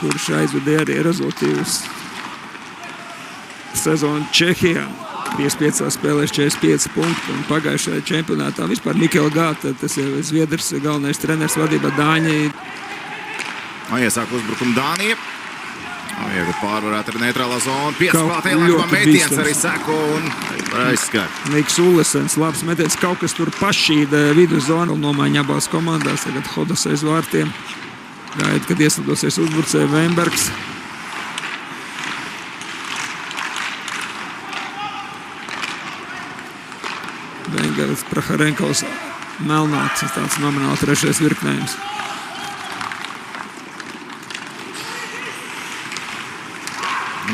kurš aizvedīja arī rezultīvus sezonu Čehijā. 55 spēlēs 45 punkti, un pagājušajā čempionātā vispār Mikela Gāta, tas ir Zviedrs galvenais treneris vadībā Dāņi. Iesāk uzbrukumu Dānija. Viegli pārvarēt ar neitrālā zonu. Piespēlētajā laikumā metiens arī seko un aizskar. Niks Ullesens, labs metiens. Kaut kas tur pašķīda viduszonu. Nomaiņa abās komandās. Tagad Hodas aiz vārtiem. Gaida, kad ieslidosies uzbrucēja Vembergs. Vengers, Praharenkovs, Melnāks. Tāds nomināli trešais virknējums.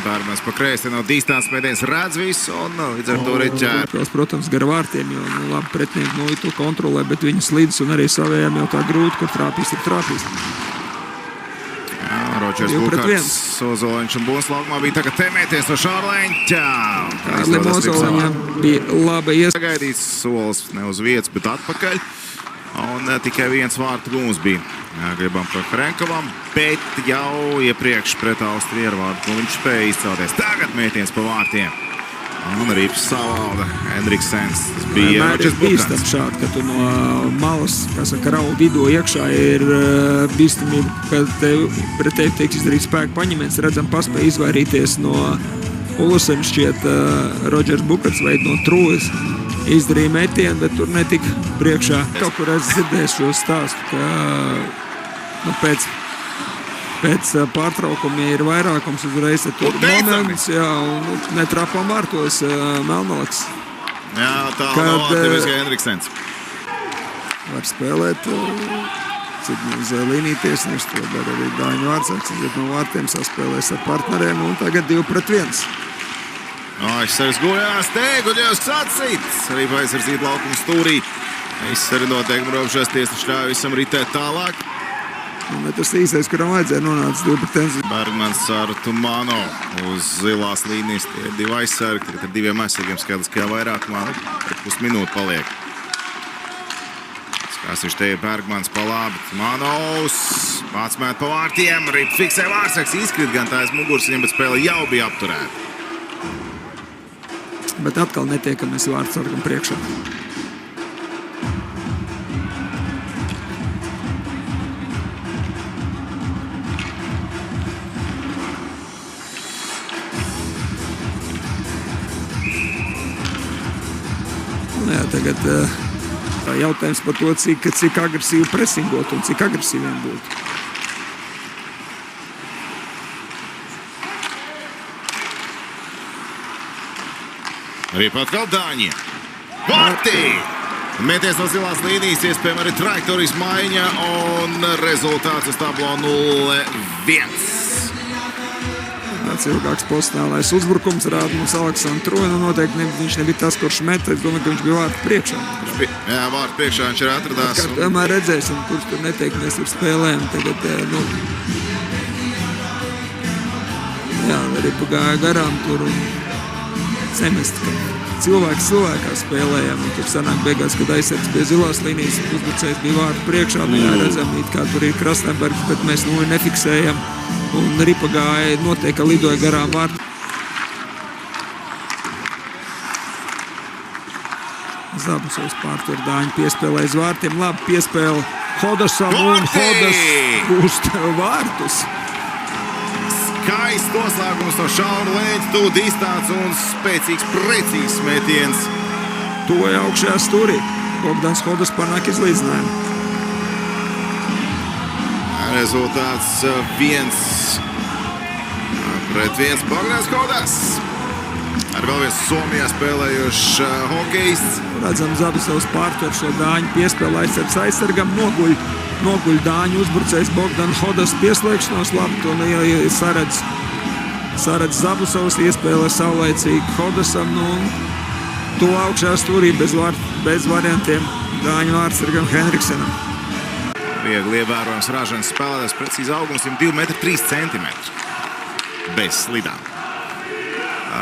Bērmans pa kreisi no distants mēdienas redz visu un līdz ar to reķēr. Protams, gar vārtiem, jo labi pretinieki no to kontrolē, bet viņi slīdus un arī savējām jau tā grūti, kur trāpīs, ir trāpīs. Rodžers Bukarts, Ozoliņš un Bonslaukumā bija tagad temēties no Šārleņķa. Kārlim Ozoliņam bija laba Sagaidīts solis ne uz vietas, bet atpakaļ. Un tikai viens vārtu gūms bija gribam par Hrenkovam, bet jau iepriekš pret Austriju ar vārtu viņš spēja izcelties. Tagad mētiens pa vārtiem. Un rips savalda Hendriksens. Tas bija Rodžers Bukarts. Šādi, ka tu no malas, kā saka, raugu vidū iekšā ir bīstamība, ka pret tevi tiek izdarīts spēku paņemiens. Redzam, paspēja izvairīties no Ullesena, šķiet Rodžers Bukarts veid no trūjas. Izdarīja metienu, bet tur netika priekšā. Kaut kur es dzirdēju šo stāstu, ka pēc pārtraukumiem ir vairākums uzreiz tur moments, un netrāpām vārtos Melnāks. Jā, tā no vārtiem Hendriksens. Var spēlēt, cik uz līniju tiesnieks, to dara arī Dāņu vārdsargs, bet no vārtiem saspēlēs ar partneriem, un tagad 2-1. Aizsargs gujās, Guļevs atsīts. Arī aizsardzīt laukumu stūrī. Viss arī noteikti robežās tiesneši ļauj visam ritēt tālāk. Tas īstais, kuram vajadzēja nonāca 2-1. Bergmans ar Tumano uz zilās līnijas. Tie ir divi aizsargi. Tagad ar diviem aizsargiem skaidriskajā vairākumā. Pusminūte paliek. Skās viņš te ir Bergmans pa labi. Tumanovs atmēt pa vārtiem. Rip fiksē vārdsargs. Izkrit gan tā aiz muguras viņam, bet spēle jau bija apturēta. Bet atkal netiekamies vārdsargam priekšā. Jā, tagad jautājums par to, cik agresīvi presingot un cik agresīviem būtu. Arī pat vēl Dāņiem. Vārtī! Mēties no zilās līnijas, iespējams arī trajektorijas maiņa un rezultāts uz tablo 0-1. Tāds ilgāks pozicionālais uzbrukums rāda mums Aleksandru Troju. Noteikti viņš nebija tas, kurš met. Es domāju, ka viņš bija vārtu priekšā. Jā, vārtu priekšā viņš ir atradās. Kā tomēr redzēsim, kurš tur netiek, mēs tur spēlējam. Tagad, arī pagāja garām tur un semest, ka cilvēks cilvēkā spēlējam. Tur sanāk beigās, kad aizsargs pie zilās līnijas, uzbrucējs bija vārtu priekšā. Jā, redzam, kā tur ir Krasnēbergs, bet mēs nefiksējam. Un Ripagāja notiek, ka lidoja garām vārtu. Zabusovs pārtur Dāņu piespēlē aiz vārtiem. Labi piespēle Hodasam un Hodas gūst vārtus. Skaists noslēgums no šaura leņķa, tuvu distants un spēcīgs, precīzs metiens. Toja augšējā stūrī. Bogdans Hodas panāk izlīdzinājumu. Rezultāts 1-1 Bogdans Hodas. Ar vēl viens Somijā spēlējošs hokejists. Redzam, Zabusovs pārtver šo Dāņu piespēli aizsargam. Noguļ Dāņu uzbrucējs Bogdan Hodas pieslēgšanos. Labi, to saredz Zabusovs, iespēlē saulaicīgi Hodasam. Un to augšā stūrī bez variantiem Dāņu vārdsargam Henriksenam. Viegli ievērojams ražens spēlētājs, precīzi augums, 2,3 cm. Bez slidām.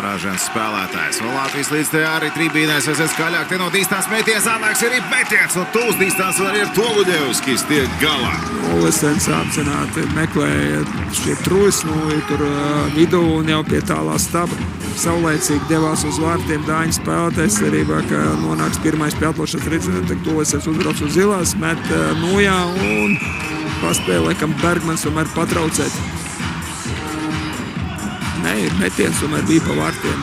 Ražens spēlētājs. Un Latvijas līdzstājā arī tribīnēs aizies skaļāk. Te no distants metiens, atnāks arī metiens. Un tūs distants arī ir Toluļevskis tiek galā. Olesens apzināti meklēja šie trūsnūji tur vidū un jau pie tālā staba saulēcīgi devās uz vārtiem Dāņu spēlētājs cerībā, ka nonāks pirmais pie atlošanas redzēt. Tad Olesens uzbrauc uz zilās, met nojā un paspēja laikam Bergmans tomēr patraucēt. Nē, metiens tomēr bija pa vārtiem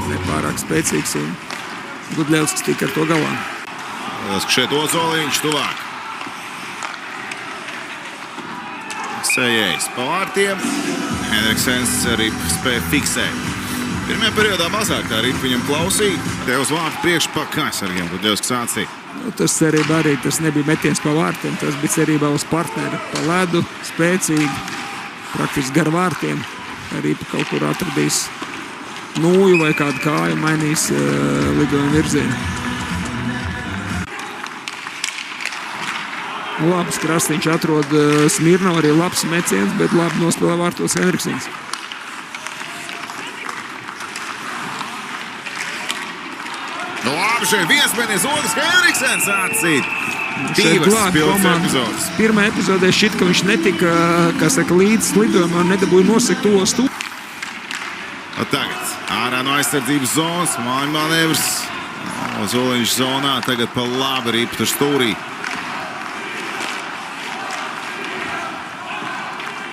nepārāk spēcīgs un Gudļevskis tika ar to galā. Šeit Ozoliņš tuvāk. Sējējs pa vārtiem. Henriksens arī spēja fiksēt. Pirmajā periodā mazāk tā Ripa viņam klausīja. Te uz vārtu priekšpā aizsargiem Gudļevskis sācīja. Tas cerībā arī tas nebija metiens pa vārtiem. Tas bija cerībā uz partneri pa ledu, spēcīgi, praktiski gar vārtiem. Ripa kaut kur atradīs nūju vai kādu kāju, mainīs lidojumu virzienu. Labs Krasniņš atrod Smirnovu, arī labs meciens, bet labi nospēlē vārtos Henriksens. Labi, šeit viens menis, otrs Henriksens atsīt. Šeit Divas glābi spilgtas komandas. epizodes. Pirmā epizodē šķiet, ka viņš netika, kā saka, līdz lidojumā un nedabūja nosekt to stūri. Tagad ārā no aizsardzības zonas, māju manevrs. Zoliņš zonā, tagad pa labi Ripa tur stūrī.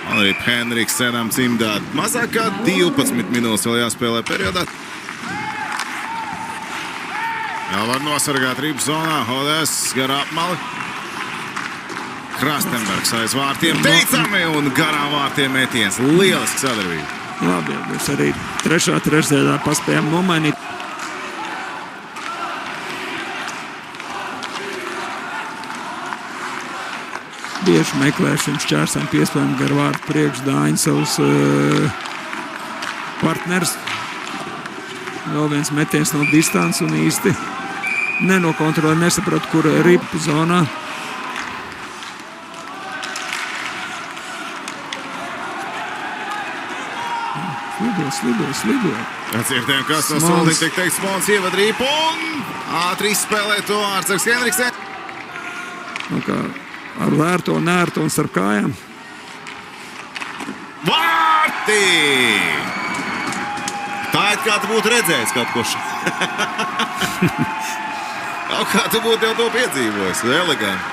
Un arī Henriksenam cimdāt. Mazāk kā 12 minūtes vēl jāspēlē periodā. Vēl var nosargāt Ripa zonā. Hodēs garā apmali. Krastenbergs aiz vārtiem. Teicami un garām vārtiem metiens. Lieliski sadarbība. Labi, mēs arī trešā trešdēļā paspējām nomainīt. Bieži meklēšana šķērsām piespējām gar vārtu priekš Dāņu savus partners. Vēl viens metiens no distants un īsti nenokontrolē, nesaprot, kur Ripa zonā. Slido. Atcietiem, kas no soliņa tiek teikt, Smolns ievad Ripu un ātri izspēlē to ārcergs Henriksen. Nu kā ar lērto, nērto un starp kājām. Vārti! Tā it kā tu būtu redzējis kaut ko kā tu būtu jau to piedzīvojis. Eleganti.